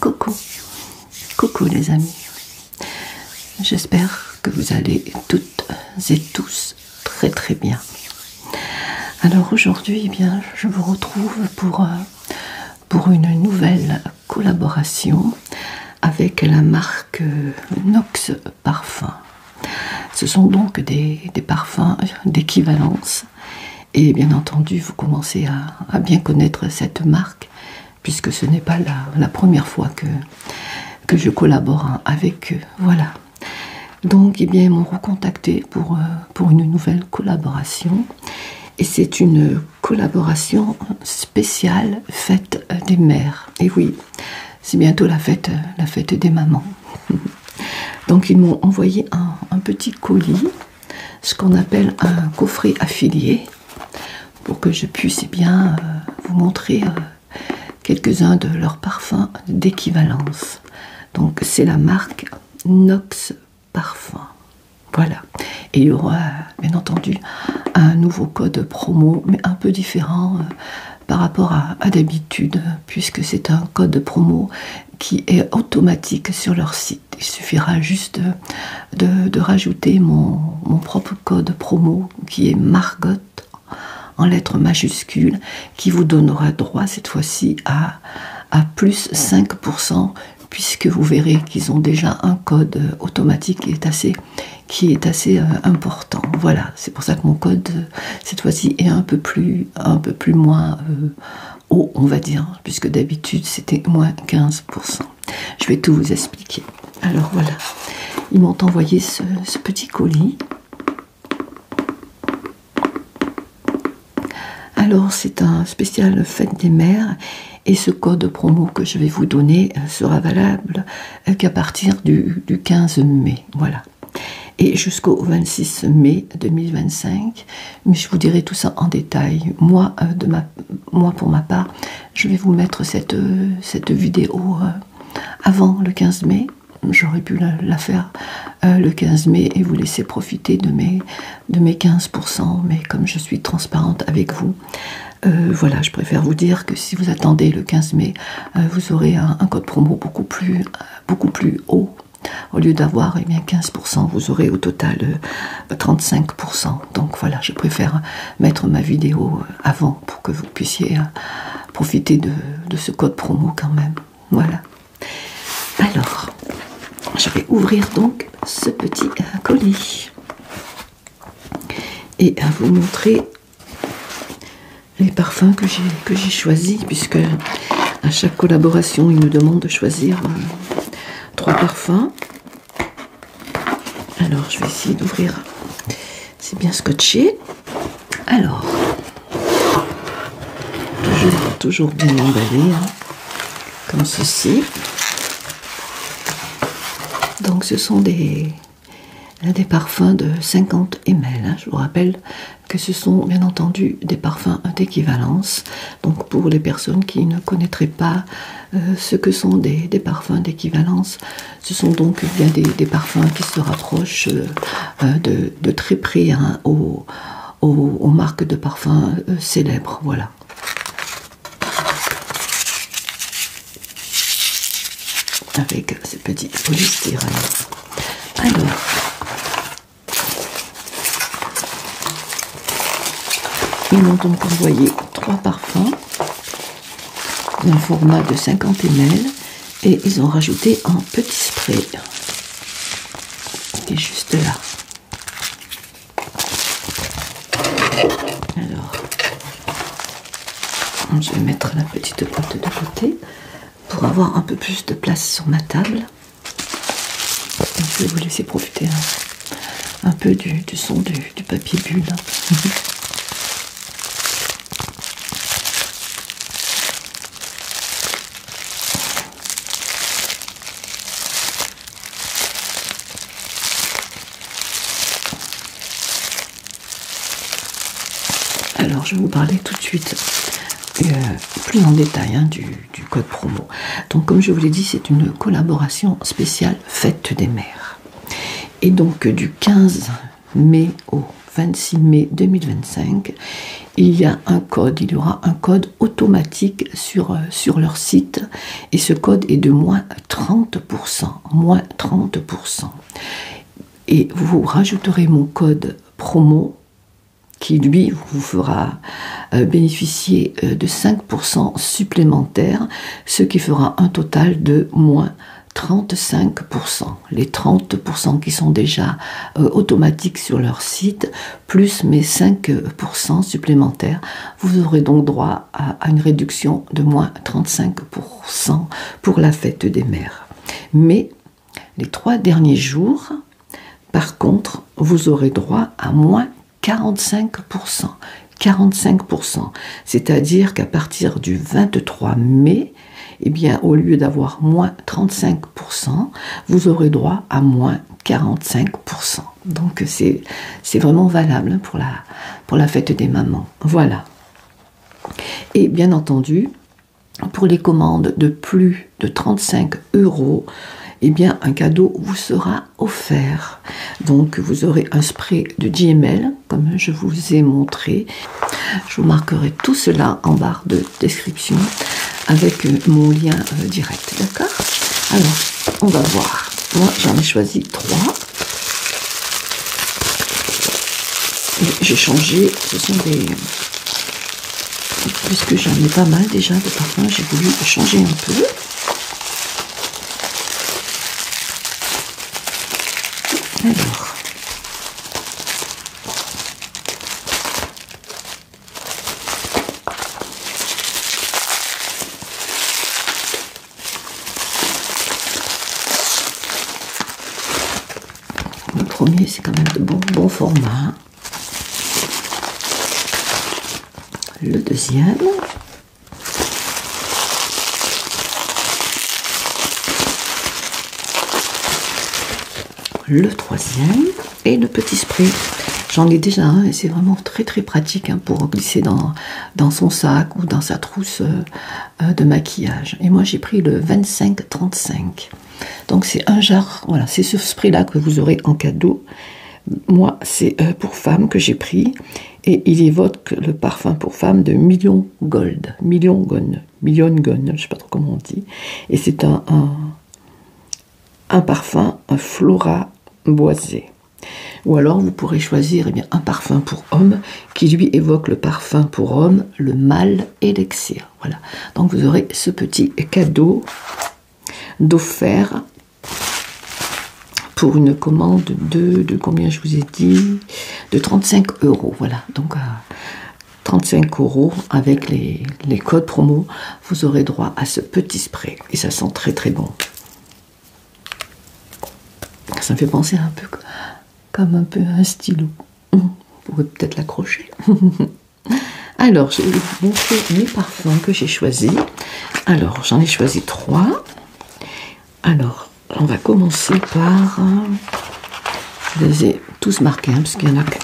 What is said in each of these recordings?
Coucou, coucou les amis. J'espère que vous allez toutes et tous très bien. Alors aujourd'hui, eh bien, je vous retrouve pour une nouvelle collaboration avec la marque Nox Parfum. Ce sont donc des parfums d'équivalence. Et bien entendu, vous commencez à bien connaître cette marque, puisque ce n'est pas la première fois que je collabore avec eux. Voilà. Donc, eh bien, ils m'ont recontacté pour une nouvelle collaboration. Et c'est une collaboration spéciale fête des mères. Et oui, c'est bientôt la fête des mamans. Donc, ils m'ont envoyé un petit colis, ce qu'on appelle un coffret affilié, pour que je puisse bien vous montrer quelques-uns de leurs parfums d'équivalence. Donc c'est la marque Nox Parfum. Voilà. Et il y aura bien entendu un nouveau code promo, mais un peu différent par rapport à d'habitude, puisque c'est un code promo qui est automatique sur leur site. Il suffira juste de rajouter mon propre code promo qui est Margot en lettres majuscules, qui vous donnera droit cette fois-ci à plus 5%, puisque vous verrez qu'ils ont déjà un code automatique qui est assez important. Voilà, c'est pour ça que mon code cette fois-ci est un peu plus moins haut, on va dire, puisque d'habitude c'était moins 15%. Je vais tout vous expliquer. Alors voilà, ils m'ont envoyé ce petit colis. Alors c'est un spécial fête des mères et ce code promo que je vais vous donner sera valable qu'à partir du 15 mai, voilà. Et jusqu'au 26 mai 2025, mais je vous dirai tout ça en détail. Moi, pour ma part, je vais vous mettre cette vidéo avant le 15 mai. J'aurais pu la faire le 15 mai et vous laisser profiter de mes 15%, mais comme je suis transparente avec vous, voilà, je préfère vous dire que si vous attendez le 15 mai, vous aurez un code promo beaucoup plus haut. Au lieu d'avoir 15%, vous aurez au total 35%. Donc voilà, je préfère mettre ma vidéo avant pour que vous puissiez profiter de ce code promo quand même. Voilà. Alors, je vais ouvrir donc ce petit colis et vous montrer les parfums que j'ai choisis, puisque à chaque collaboration, ils nous demandent de choisir 3 parfums. Alors, je vais essayer d'ouvrir. C'est bien scotché. Alors, toujours bien emballé, hein, comme ceci. Donc ce sont des parfums de 50 ml. Hein. Je vous rappelle que ce sont bien entendu des parfums d'équivalence. Donc pour les personnes qui ne connaîtraient pas ce que sont des parfums d'équivalence, ce sont donc bien des parfums qui se rapprochent de très près, hein, aux marques de parfums célèbres. Voilà. Avec ce petit polystyrène. Alors, ils m'ont donc envoyé 3 parfums d'un format de 50 ml et ils ont rajouté un petit spray qui est juste là. Alors, je vais mettre la petite boîte de côté pour avoir un peu plus de place sur ma table. Je vais vous laisser profiter un peu du son du papier bulle. Alors, je vais vous parler tout de suite plus en détail, hein, du code promo. Donc comme je vous l'ai dit, c'est une collaboration spéciale fête des mères. Et donc du 15 mai au 26 mai 2025, il y aura un code automatique sur leur site, et ce code est de moins 30%. Moins 30%. Et vous rajouterez mon code promo qui, lui, vous fera bénéficier de 5% supplémentaires, ce qui fera un total de moins 35%. Les 30% qui sont déjà automatiques sur leur site, plus mes 5% supplémentaires, vous aurez donc droit à une réduction de moins 35% pour la fête des mères. Mais les 3 derniers jours, par contre, vous aurez droit à moins 45%. 45%. C'est-à-dire qu'à partir du 23 mai, eh bien, au lieu d'avoir moins 35%, vous aurez droit à moins 45%. Donc, c'est vraiment valable pour la fête des mamans. Voilà. Et bien entendu, pour les commandes de plus de 35 €, eh bien, un cadeau vous sera offert. Donc, vous aurez un spray de GML, comme je vous ai montré. Je vous marquerai tout cela en barre de description avec mon lien direct, d'accord? Alors, on va voir. Moi, j'en ai choisi 3. J'ai changé, ce sont des... Puisque j'en ai pas mal déjà de parfums, j'ai voulu changer un peu. Alors, le premier, c'est quand même de bon format. Le deuxième. Le troisième et le petit spray. J'en ai déjà un et c'est vraiment très très pratique pour glisser dans son sac ou dans sa trousse de maquillage. Et moi j'ai pris le 25-35. Donc c'est un jar, voilà, c'est ce spray là que vous aurez en cadeau. Moi c'est pour femme que j'ai pris et il évoque le parfum pour femme de Million Gold. Million Gone, je sais pas trop comment on dit. Et c'est un parfum, un Flora boisé. Ou alors vous pourrez choisir un parfum pour homme qui lui évoque le parfum pour homme, le mâle élixir. Voilà. Donc vous aurez ce petit cadeau d'offert pour une commande de combien je vous ai dit, de 35 €. Voilà. Donc 35 € avec les codes promo, vous aurez droit à ce petit spray. Et ça sent très très bon. Ça me fait penser un peu comme un stylo. Vous pourrez peut-être l'accrocher. Alors, je vais vous montrer mes parfums que j'ai choisis. Alors, j'en ai choisi 3. Alors, on va commencer par... je les ai tous marqués, parce qu'il y en a que...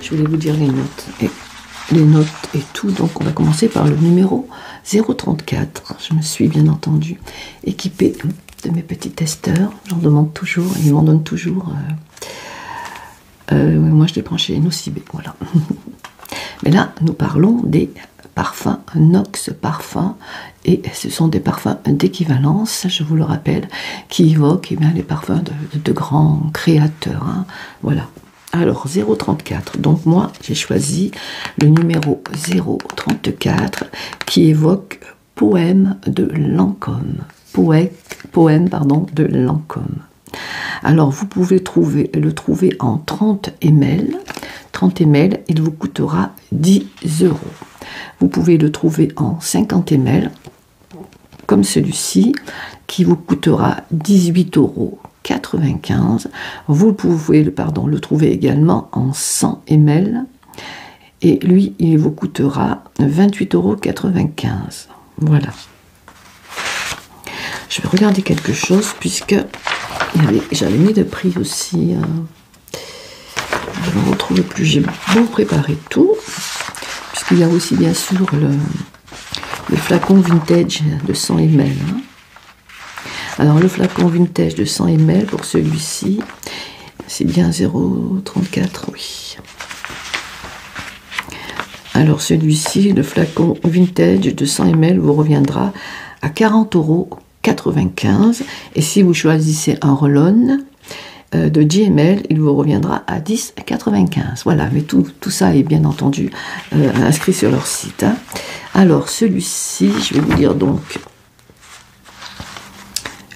Je voulais vous dire les notes et tout. Donc, on va commencer par le numéro 034. Je me suis bien entendu équipée de mes petits testeurs. J'en demande toujours, ils m'en donnent toujours. Moi, je l'ai branché Nocibé, voilà. Mais là, nous parlons des parfums Nox Parfum, et ce sont des parfums d'équivalence, je vous le rappelle, qui évoquent les parfums de grands créateurs. Voilà. Alors, 034. Donc, moi, j'ai choisi le numéro 034 qui évoque Poème de Lancôme. Poème, de Lancôme. Alors, vous pouvez le trouver en 30 ml. 30 ml, il vous coûtera 10 €. Vous pouvez le trouver en 50 ml, comme celui-ci, qui vous coûtera 18,95 €. Vous pouvez le trouver également en 100 ml, et lui, il vous coûtera 28,95 €. Voilà. Je vais regarder quelque chose, puisque j'avais mis le prix aussi. Je ne retrouve plus. J'ai beau préparer tout, puisqu'il y a aussi bien sûr le flacon vintage de 100 ml. Alors le flacon vintage de 100 ml pour celui-ci, c'est bien 0,34, oui. Alors celui-ci, le flacon vintage de 100 ml vous reviendra à 40,95 €. Et si vous choisissez un roll-on de 10 ml, il vous reviendra à 10,95 €. Voilà, mais tout ça est bien entendu inscrit sur leur site. Hein. Alors celui-ci, je vais vous dire donc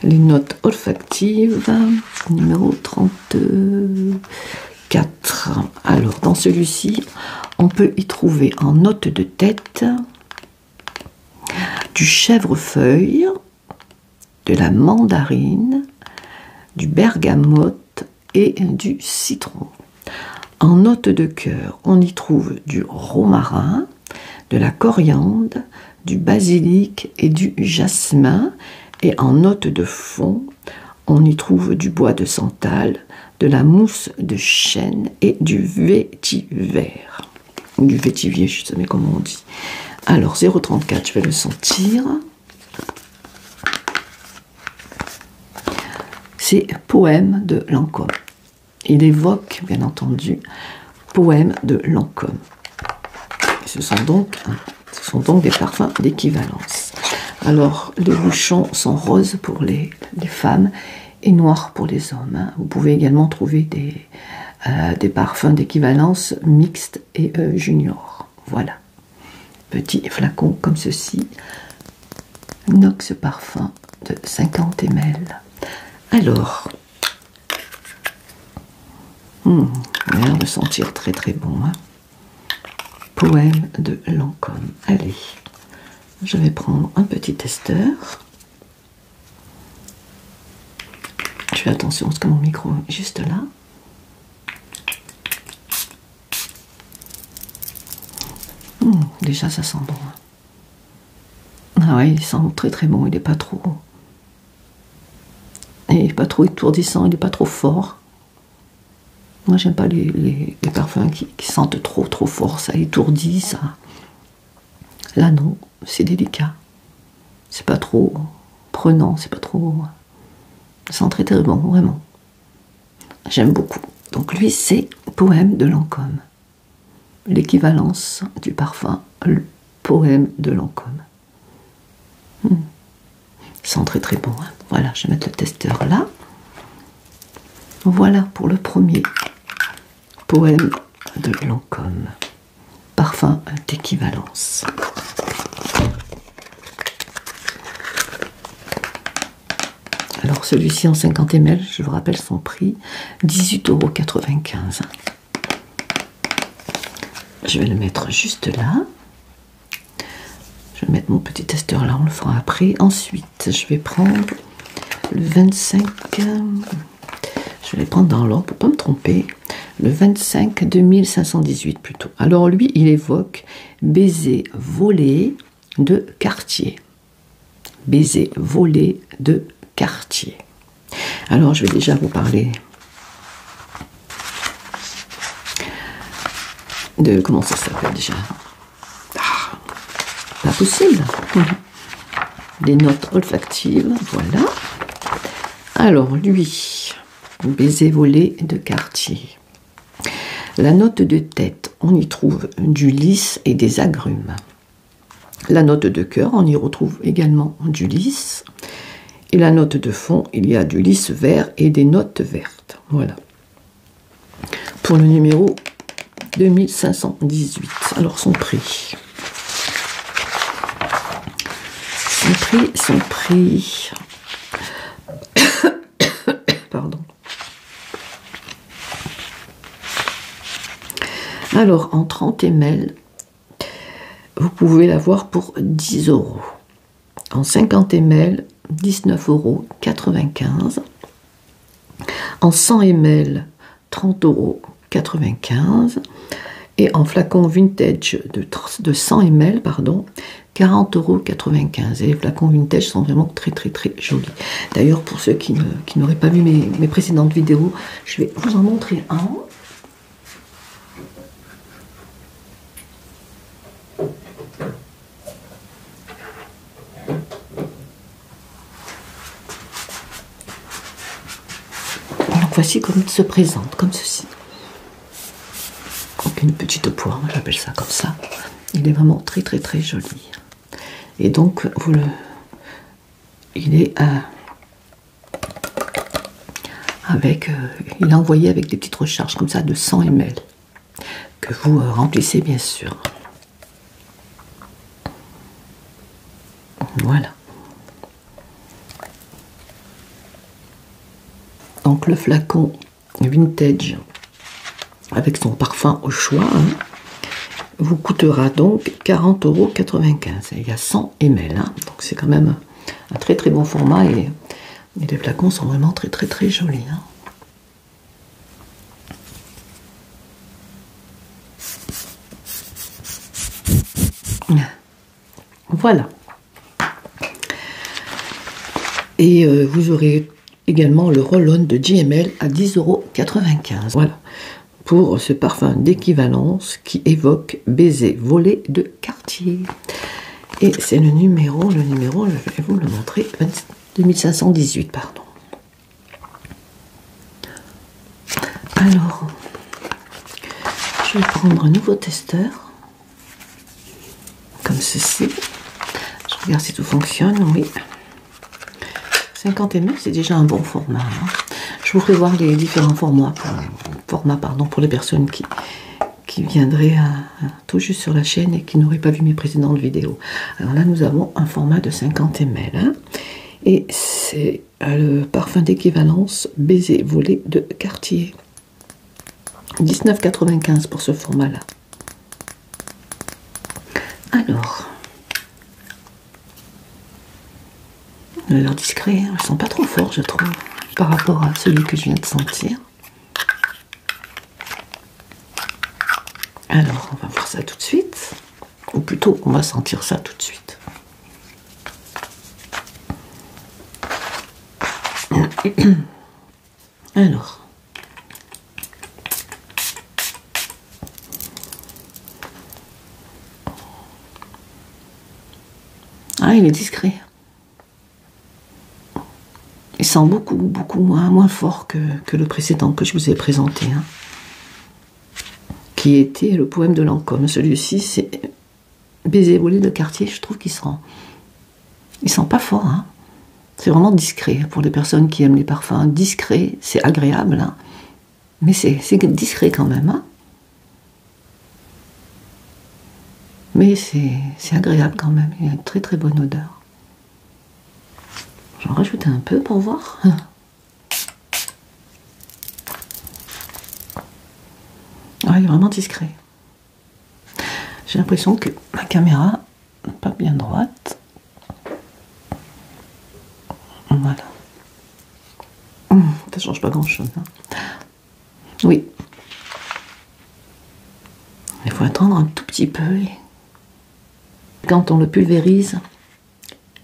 les notes olfactives, numéro 34. Alors dans celui-ci, on peut y trouver en note de tête du chèvrefeuille, de la mandarine, du bergamote et du citron. En note de cœur, on y trouve du romarin, de la coriandre, du basilic et du jasmin. Et en note de fond, on y trouve du bois de santal, de la mousse de chêne et du vétiver. Du vétivier, je ne sais pas comment on dit. Alors 0,34, je vais le sentir. C'est Poème de Lancôme. Il évoque, bien entendu, Poème de Lancôme. Ce sont donc des parfums d'équivalence. Alors, les bouchons sont roses pour les femmes et noirs pour les hommes. Hein. Vous pouvez également trouver des parfums d'équivalence mixte et junior. Voilà. Petit flacon comme ceci. Nox Parfum de 50 ml. Alors, il a l'air de sentir très très bon. Hein. Poème de Lancôme. Allez, je vais prendre un petit testeur. Je fais attention parce que mon micro est juste là. Déjà ça sent bon. Ah ouais, il sent très très bon, il n'est pas trop. Il n'est pas trop étourdissant, il n'est pas trop fort. Moi j'aime pas les parfums qui sentent trop fort, ça étourdit, ça. Là non, c'est délicat. C'est pas trop prenant, c'est pas trop. Ça sent très très bon, vraiment. J'aime beaucoup. Donc lui c'est Poème de Lancôme. L'équivalence du parfum, le Poème de Lancôme. Il sent très très bon. Hein. Voilà, je vais mettre le testeur là. Voilà pour le premier Poème de Lancôme. Parfum d'équivalence. Alors celui-ci en 50 ml, je vous rappelle son prix, 18,95 €. Je vais le mettre juste là. Je vais mettre mon petit testeur là, on le fera après. Ensuite, je vais prendre le 25. Je vais les prendre dans l'ordre pour ne pas me tromper. Le 25 2518 plutôt. Alors lui, il évoque Baiser volé de Cartier. Baiser volé de Cartier. Alors je vais déjà vous parler de comment ça s'appelle déjà. Pas possible. Des notes olfactives, voilà. Alors lui, Baiser volé de Cartier. La note de tête, on y trouve du lys et des agrumes. La note de cœur, on y retrouve également du lys. Et la note de fond, il y a du lys vert et des notes vertes. Voilà. Pour le numéro 2518. Alors son prix. Son prix. Pardon. Alors en 30 ml, vous pouvez l'avoir pour 10 €. En 50 ml, 19,95 €. En 100 ml, 30,95 €. Et en flacon vintage de 100 ml, pardon, 40,95 €. Et les flacons vintage sont vraiment très très très jolis. D'ailleurs, pour ceux qui n'auraient pas vu mes précédentes vidéos, je vais vous en montrer un. Donc voici comme il se présente, comme ceci. Donc une petite poire, j'appelle ça comme ça. il est vraiment très très très joli. Et donc, il est il est envoyé avec des petites recharges comme ça de 100 ml que vous remplissez bien sûr. Voilà. Donc le flacon vintage avec son parfum au choix vous coûtera donc 40,95 €. Il y a 100 ml, donc c'est quand même un très très bon format et les flacons sont vraiment très très très jolis. Voilà. Et vous aurez également le roll-on de GML à 10,95 €. Voilà. Pour ce parfum d'équivalence qui évoque baiser volé de quartier. Et c'est le numéro, je vais vous le montrer, 2518, pardon. Alors, je vais prendre un nouveau testeur, comme ceci. Je regarde si tout fonctionne, oui. 50 ml, c'est déjà un bon format. Je vous ferai voir les différents formats pour les personnes qui viendraient tout juste sur la chaîne et qui n'auraient pas vu mes précédentes vidéos. Alors là, nous avons un format de 50 ml. Et c'est le parfum d'équivalence baiser volé de quartier. 19,95 € pour ce format-là. Alors, il a l'air discret, ils ne sont pas trop forts, je trouve, par rapport à celui que je viens de sentir. Alors, on va voir ça tout de suite, ou plutôt, on va sentir ça tout de suite. Alors, il est discret. Il sent beaucoup moins fort que le précédent que je vous ai présenté, qui était le poème de Lancôme. Celui-ci, c'est baiser volé de quartier. Je trouve qu'il sent pas fort. C'est vraiment discret pour les personnes qui aiment les parfums discrets. C'est agréable, mais c'est discret quand même. Mais c'est agréable quand même. Il y a une très très bonne odeur. J'en rajoute un peu pour voir. Il est vraiment discret. J'ai l'impression que ma caméra n'est pas bien droite. Voilà. Ça change pas grand chose. Oui. Il faut attendre un tout petit peu. Quand on le pulvérise,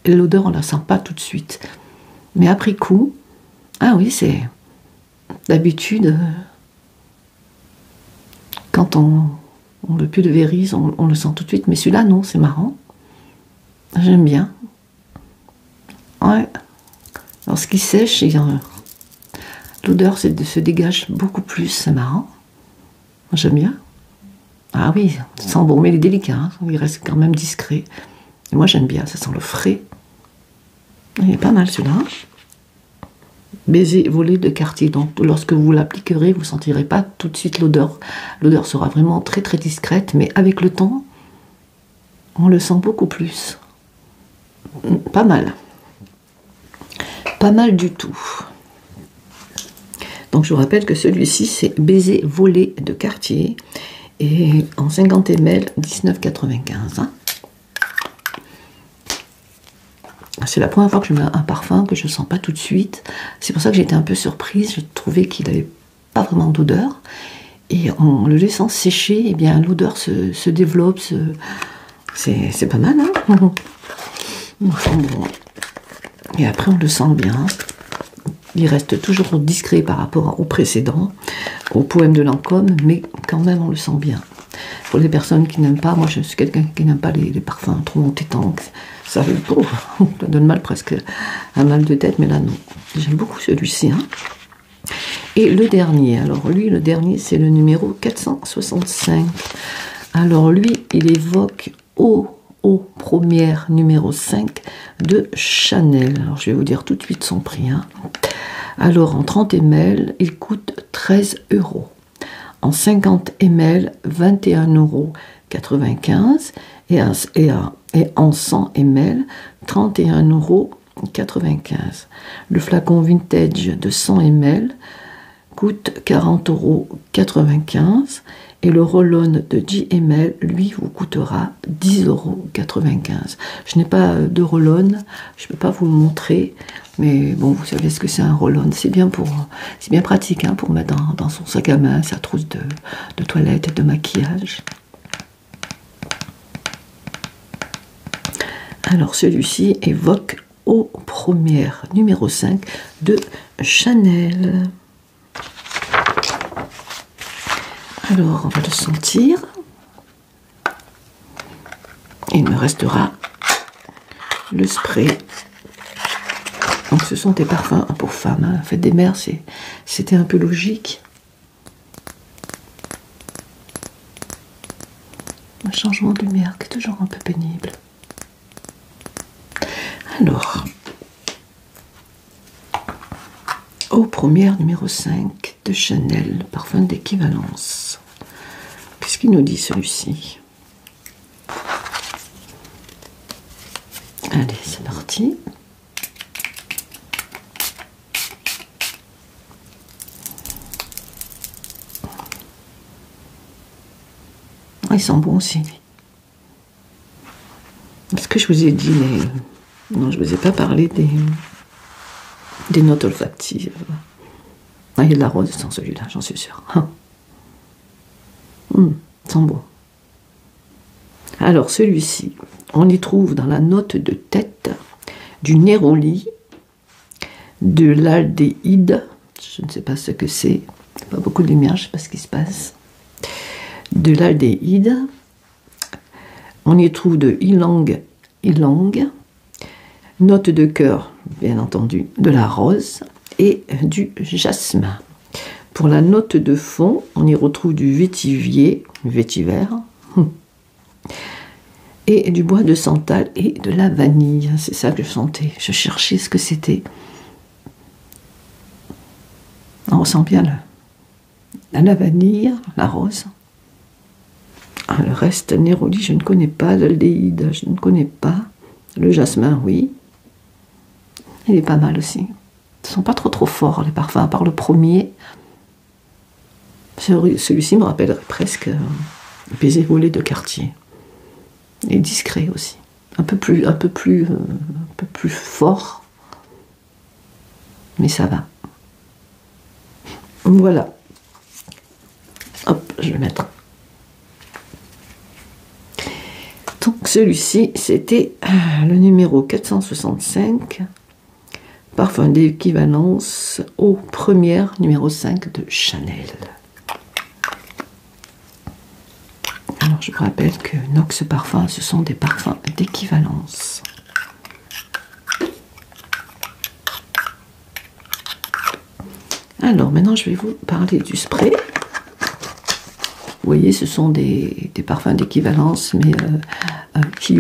l'odeur on la sent pas tout de suite. Mais après coup, oui, c'est d'habitude quand on le pulvérise, on le sent tout de suite. Mais celui-là, non, c'est marrant. J'aime bien. Ouais. Lorsqu'il sèche, l'odeur se dégage beaucoup plus. C'est marrant. J'aime bien. Ah oui, ça sent bon, mais il est délicat. Il reste quand même discret. Et moi, j'aime bien. Ça sent le frais. Il est pas mal celui-là. Baiser volé de quartier. Donc, lorsque vous l'appliquerez, vous ne sentirez pas tout de suite l'odeur. L'odeur sera vraiment très très discrète, mais avec le temps, on le sent beaucoup plus. Pas mal. Pas mal du tout. Donc, je vous rappelle que celui-ci, c'est baiser volé de quartier. Et en 50 ml, 19,95 €. C'est la première fois que je mets un parfum que je ne sens pas tout de suite. C'est pour ça que j'étais un peu surprise. Je trouvais qu'il n'avait pas vraiment d'odeur. Et en le laissant sécher, eh bien l'odeur se développe. C'est pas mal, Enfin, bon. Et après, on le sent bien. Il reste toujours discret par rapport au précédent, au poème de Lancôme, mais quand même, on le sent bien. Pour les personnes qui n'aiment pas, moi je suis quelqu'un qui n'aime pas les parfums trop entêtants. Ça donne mal presque un mal de tête, mais là non. J'aime beaucoup celui-ci. Et le dernier, alors lui, le dernier, c'est le numéro 465. Alors lui, il évoque eau première numéro 5 de Chanel. Alors je vais vous dire tout de suite son prix. Hein. Alors en 30 ml, il coûte 13 €. En 50 ml, 21,95 € et en 100 ml, 31,95 €. Le flacon vintage de 100 ml coûte 40,95 € et le roll-on de 10 ml, lui, vous coûtera 10,95 €. Je n'ai pas de roll-on, je ne peux pas vous le montrer, mais bon, vous savez ce que c'est un roll-on. C'est bien pratique hein, pour mettre dans son sac à main, sa trousse de toilette et de maquillage. Alors celui-ci évoque eau première numéro 5 de Chanel. Alors on va le sentir. Il me restera le spray. Donc ce sont des parfums pour femmes. Hein. Fête des mères, c'était un peu logique. Un changement de lumière qui est toujours un peu pénible. Alors, eau première numéro 5 de Chanel, parfum d'équivalence. Qu'est-ce qu'il nous dit celui-ci? Allez, c'est parti. Il sent bon aussi. Est-ce que je vous ai dit non, je ne vous ai pas parlé des notes olfactives. Ah, il y a de la rose dans celui-là, j'en suis sûre. Il sent bon. Alors, celui-ci, on y trouve dans la note de tête du néroli, de l'aldéhyde, je ne sais pas ce que c'est, pas beaucoup de lumière, je ne sais pas ce qui se passe, de l'aldéhyde, on y trouve de ylang, note de cœur, bien entendu, de la rose et du jasmin. Pour la note de fond, on y retrouve du vétiver, et du bois de santal et de la vanille. C'est ça que je sentais. Je cherchais ce que c'était. On ressent bien la vanille, la rose. Le reste, néroli, je ne connais pas. L'aldéhyde, je ne connais pas. Le jasmin, oui. Il est pas mal aussi. Ils ne sont pas trop forts, les parfums, à part le premier. Celui-ci me rappellerait presque un baiser volé de Cartier. Et discret aussi. Un peu plus fort. Mais ça va. Voilà. Hop, je vais mettre. Donc celui-ci, c'était le numéro 465, parfum d'équivalence eau première, numéro 5 de Chanel. Alors je vous rappelle que Nox Parfum, ce sont des parfums d'équivalence. Alors maintenant, je vais vous parler du spray. Vous voyez, ce sont des parfums d'équivalence, mais qui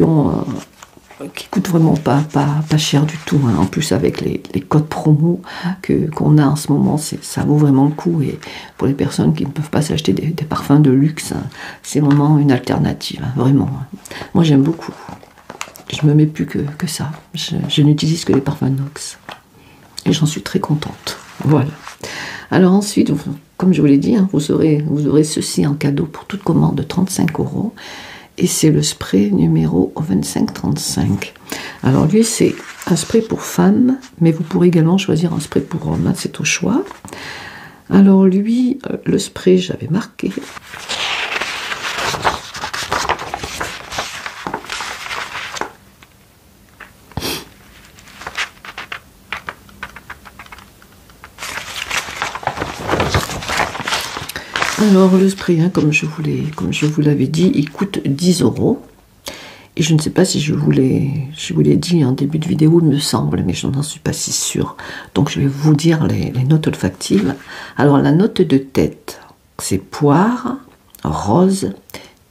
coûtent vraiment pas cher du tout. Hein. En plus, avec les codes promo qu'on a en ce moment, ça vaut vraiment le coup. Et pour les personnes qui ne peuvent pas s'acheter des parfums de luxe, hein, c'est vraiment une alternative, hein, vraiment. Moi, j'aime beaucoup. Je me mets plus que ça. Je n'utilise que les parfums Nox. Et j'en suis très contente. Voilà. Alors ensuite, comme je vous l'ai dit, hein, vous aurez ceci en cadeau pour toute commande de 35 €. Et c'est le spray numéro 2535. Alors lui, c'est un spray pour femmes, mais vous pourrez également choisir un spray pour hommes, hein, c'est au choix. Alors lui, le spray, j'avais marqué. Alors le spray, hein, comme je vous l'avais dit, il coûte 10 €. Et je ne sais pas si je vous l'ai dit en début de vidéo, il me semble, mais je n'en suis pas si sûre. Donc je vais vous dire les notes olfactives. Alors la note de tête, c'est poire, rose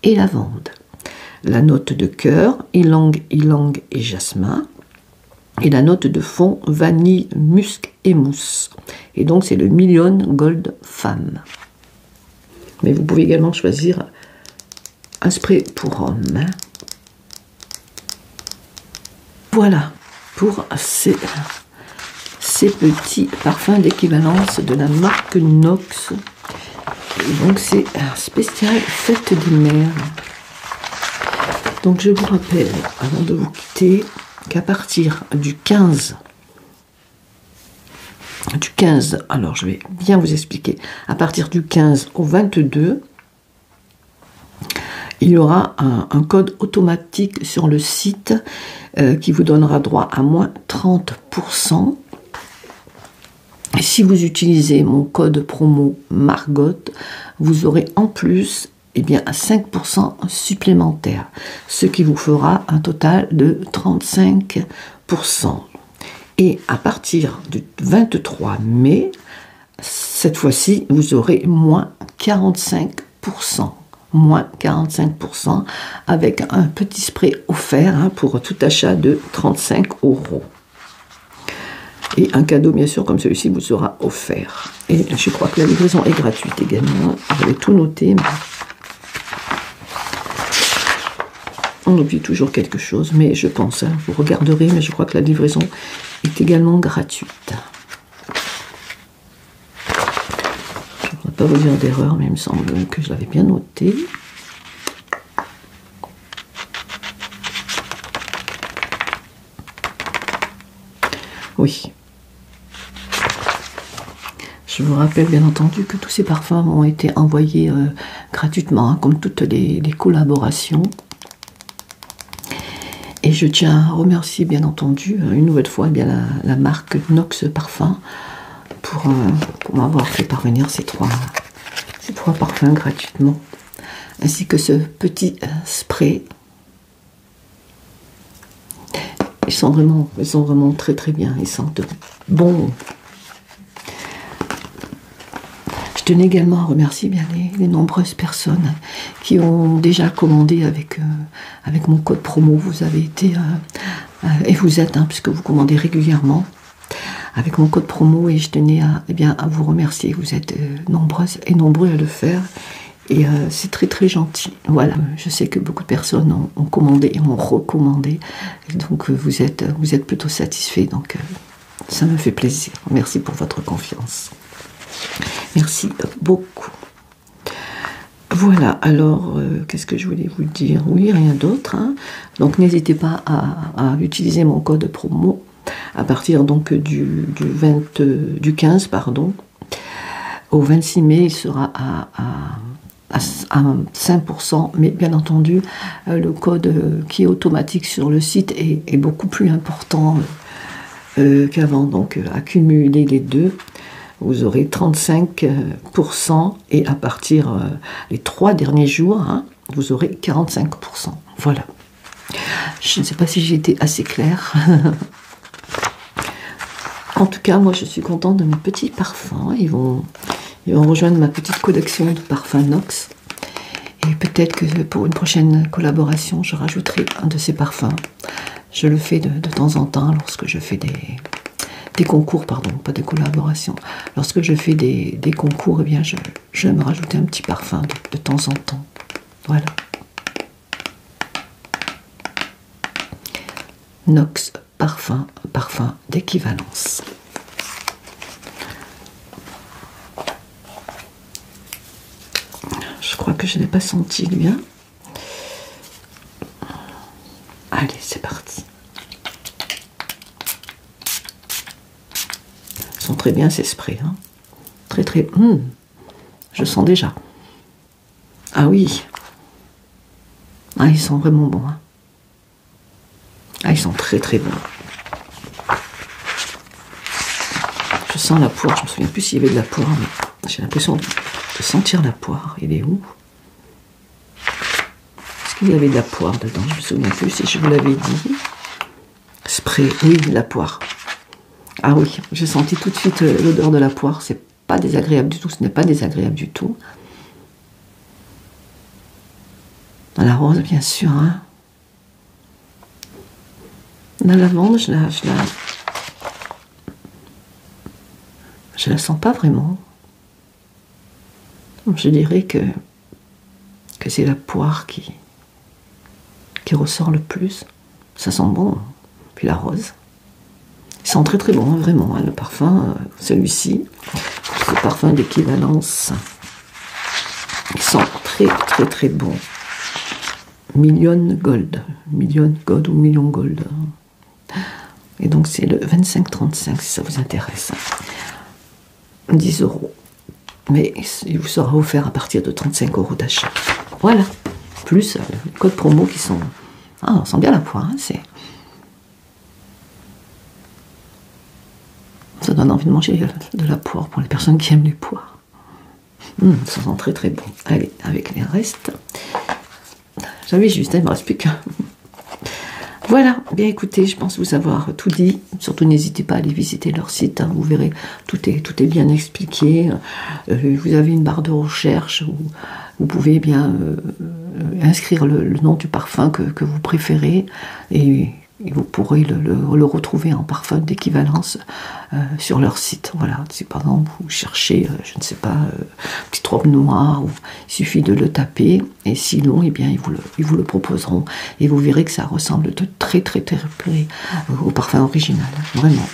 et lavande. La note de cœur, ylang ylang et jasmin. Et la note de fond, vanille, musc et mousse. Et donc c'est le Million Gold Femme. Mais vous pouvez également choisir un spray pour homme. Voilà pour ces petits parfums d'équivalence de la marque Nox. Et donc c'est un spécial Fête des Mères. Donc je vous rappelle, avant de vous quitter, qu'à partir du 15, alors je vais bien vous expliquer, à partir du 15 au 22, il y aura un code automatique sur le site qui vous donnera droit à moins 30%. Et si vous utilisez mon code promo Margot, vous aurez en plus bien, 5% supplémentaire, ce qui vous fera un total de 35%. Et à partir du 23 mai, cette fois-ci, vous aurez moins 45%. Moins 45% avec un petit spray offert pour tout achat de 35 €. Et un cadeau, bien sûr, comme celui-ci, vous sera offert. Et je crois que la livraison est gratuite également. J'avais tout noté, mais on oublie toujours quelque chose, mais je pense, vous regarderez, mais je crois que la livraison est également gratuite. Je ne voudrais pas vous dire d'erreur, mais il me semble que je l'avais bien noté. Oui. Je vous rappelle bien entendu que tous ces parfums ont été envoyés gratuitement, comme toutes les collaborations. Et je tiens à remercier bien entendu une nouvelle fois la marque Nox Parfum pour m'avoir fait parvenir ces trois parfums gratuitement, ainsi que ce petit spray. Ils sont vraiment très très bien, ils sentent bon. Je tenais également à remercier bien les nombreuses personnes qui ont déjà commandé avec mon code promo. Vous avez été, et vous êtes, puisque vous commandez régulièrement avec mon code promo, et je tenais à vous remercier. Vous êtes nombreuses et nombreux à le faire, et c'est très très gentil. Voilà, je sais que beaucoup de personnes ont commandé et m'ont recommandé, et donc vous êtes plutôt satisfaits, donc ça me fait plaisir. Merci pour votre confiance. Merci beaucoup. Voilà, alors, qu'est-ce que je voulais vous dire? Oui, rien d'autre. Donc, n'hésitez pas à utiliser mon code promo à partir donc du 15, pardon. Au 26 mai, il sera à 5%, mais bien entendu, le code qui est automatique sur le site est beaucoup plus important qu'avant. Donc, accumuler les deux, vous aurez 35%, et à partir les 3 derniers jours, vous aurez 45%. Voilà. Je ne sais pas si j'ai été assez claire. En tout cas, moi, je suis contente de mes petits parfums. Ils vont rejoindre ma petite collection de parfums Nox. Et peut-être que pour une prochaine collaboration, je rajouterai un de ces parfums. Je le fais de temps en temps lorsque je fais des concours, pardon, pas des collaborations. Lorsque je fais des concours, eh bien, je me rajouter un petit parfum de temps en temps. Voilà. Nox Parfum d'équivalence. Je crois que je n'ai pas senti bien. Allez, c'est parti. Ils sont très bien ces sprays. Très très... je sens déjà. Ah oui. Ah, ils sont vraiment bons. Ah, ils sont très très bons. Je sens la poire. Je me souviens plus s'il y avait de la poire, mais j'ai l'impression de sentir la poire. Il est où? Est-ce qu'il y avait de la poire dedans? Je me souviens plus si je vous l'avais dit. Spray, oui, de la poire. Ah oui, j'ai senti tout de suite l'odeur de la poire. C'est pas désagréable du tout. Ce n'est pas désagréable du tout. La rose, bien sûr. Hein. La lavande, je la sens pas vraiment. Je dirais que c'est la poire qui ressort le plus. Ça sent bon. Puis la rose. Ils sont très très bons, hein, vraiment. Hein, le parfum, celui-ci, ce parfum d'équivalence. Ils sont très très très bons. Million Gold ou Million Gold. Et donc c'est le 25,35 si ça vous intéresse. 10 €. Mais il vous sera offert à partir de 35 € d'achat. Voilà. Plus les codes promo qui sont... Ah, on sent bien la poire. Hein, ça donne envie de manger de la poire pour les personnes qui aiment les poires. Ça sent très très bon. Allez, avec les restes. J'avais juste, il ne me reste plus qu'un. Voilà, bien écoutez, je pense vous avoir tout dit. Surtout n'hésitez pas à aller visiter leur site, hein, vous verrez, tout est bien expliqué. Vous avez une barre de recherche où vous pouvez bien inscrire le nom du parfum que vous préférez et vous pourrez le retrouver en parfum d'équivalence sur leur site. Voilà, si par exemple vous cherchez, je ne sais pas, petite robe noire, il suffit de le taper et sinon, eh bien, ils vous le proposeront et vous verrez que ça ressemble de très très très près au parfum original, vraiment.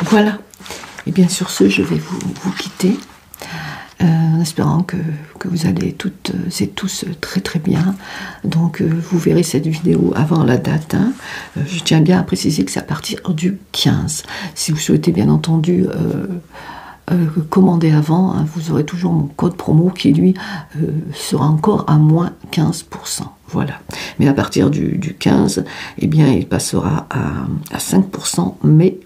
Voilà, et bien sur ce, je vais vous quitter. En espérant que vous allez toutes et tous très très bien. Donc vous verrez cette vidéo avant la date. Hein. Je tiens bien à préciser que c'est à partir du 15. Si vous souhaitez bien entendu commander avant, hein, vous aurez toujours mon code promo qui lui sera encore à moins 15%. Voilà. Mais à partir du 15, eh bien il passera à 5%, mais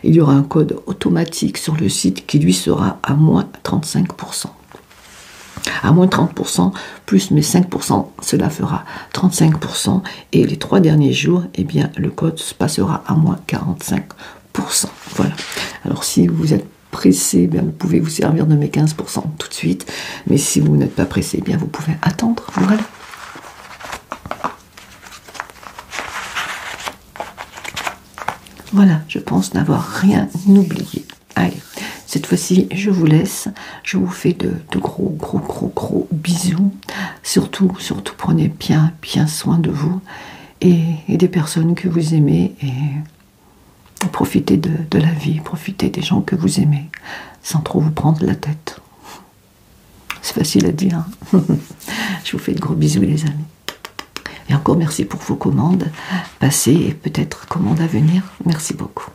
il y aura un code automatique sur le site qui lui sera à moins 35%. À moins 30%, plus mes 5%, cela fera 35%. Et les 3 derniers jours, eh bien, le code passera à moins 45%. Voilà. Alors si vous êtes pressé, bien, vous pouvez vous servir de mes 15% tout de suite. Mais si vous n'êtes pas pressé, bien, vous pouvez attendre. Voilà. Voilà, je pense n'avoir rien oublié. Allez, cette fois-ci, je vous laisse. Je vous fais de gros bisous. Surtout, prenez bien soin de vous et des personnes que vous aimez. Et profitez de la vie, profitez des gens que vous aimez, sans trop vous prendre la tête. C'est facile à dire. Je vous fais de gros bisous, les amis. Et encore merci pour vos commandes passées et peut-être commandes à venir. Merci beaucoup.